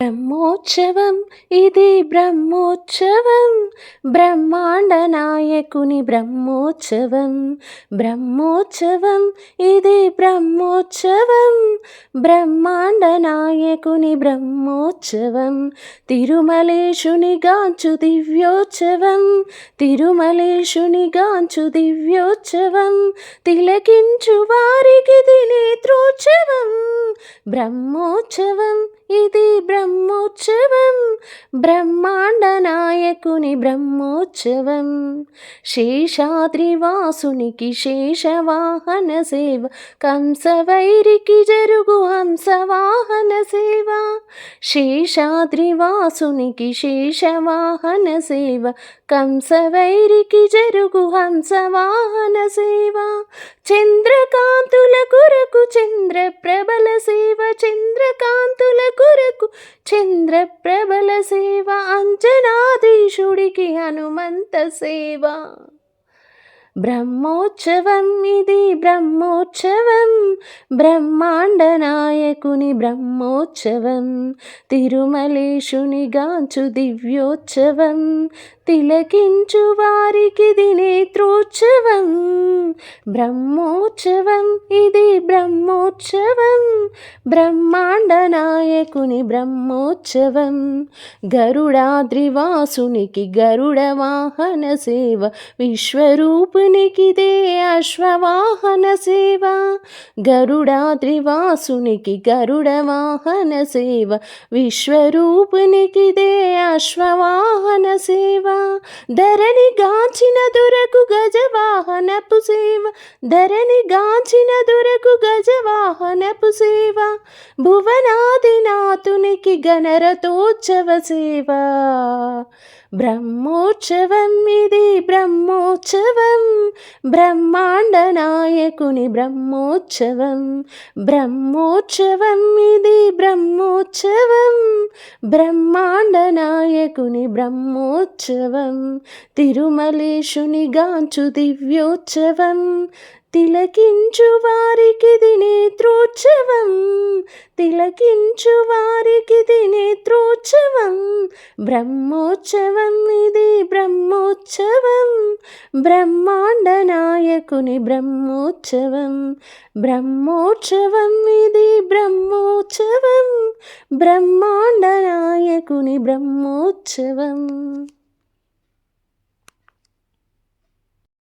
బ్రహ్మోత్సవం ఇది బ్రహ్మోత్సవం, బ్రహ్మాండ నాయకుని బ్రహ్మోత్సవం. బ్రహ్మోత్సవం ఇది బ్రహ్మోత్సవం, బ్రహ్మాండ నాయకుని బ్రహ్మోత్సవం. తిరుమలేశుని గాంచు దివ్యోత్సవం, తిరుమలేశుని గాంచు దివ్యోత్సవం. తిలకించు వారికిది నేత్రోత్సవం. బ్రహ్మోత్సవం ఇది బ్రహ్మోత్సవం, బ్రహ్మాండ నాయకుని బ్రహ్మోత్సవం. శేషాద్రివాసునికి శేషవాహన సేవ, కంసవైరికి జరుగు హంసవాహన సేవ. శేషాద్రివాసునికి శేషవాహన సేవ, కంసవైరికి జరుగు హంసవాహన సేవ. చంద్రకాంతుల కొరకు చంద్ర ప్రబల సేవ, చంద్రకాంతుల కొరకు చంద్ర ప్రబల సేవ. అంజనాధీశుడికి హనుమంత సేవ. బ్రహ్మోత్సవం ఇది బ్రహ్మోత్సవం, బ్రహ్మాండ నాయకుని బ్రహ్మోత్సవం. తిరుమలేశుని గాంచు దివ్యోత్సవం, తిలకించు వారికిది నేత్రోత్సవం. బ్రహ్మోత్సవం ఇది బ్రహ్మోత్సవం, బ్రహ్మాండ నాయకుని బ్రహ్మోత్సవం. గరుడాద్రివాసునికి గరుడ వాహన సేవ, విశ్వరూపునికిదే అశ్వవాహన సేవ. గరుడాద్రివాసునికి గరుడ వాహన సేవ, విశ్వరూపునికిదే అశ్వవాహన సేవ. ధరణి గాంచిన దొరకు గజవాహనపు సేవ, ధరణి గాంచిన దొరకు గజవాహనపు సేవ. భువనాదినాథునికి గణరథోత్సవ సేవ. బ్రహ్మోత్సవం ఇది బ్రహ్మోత్సవం, బ్రహ్మాండ నాయకుని బ్రహ్మోత్సవం. బ్రహ్మోత్సవం ఇది బ్రహ్మోత్సవం, బ్రహ్మాండ నాయకుని బ్రహ్మోత్సవం. తిరుమలేశుని గాంచు దివ్యోత్సవం, తిలకించు వారికిది నేత్రోత్సవం. తిలకించు వారికిది నేత్రోత్సవం. బ్రహ్మోత్సవం ఇది బ్రహ్మోత్సవం, బ్రహ్మాండ నాయకుని బ్రహ్మోత్సవం. బ్రహ్మోత్సవం ఇది బ్రహ్మోత్సవం, బ్రహ్మాండ నాయకుని బ్రహ్మోత్సవం.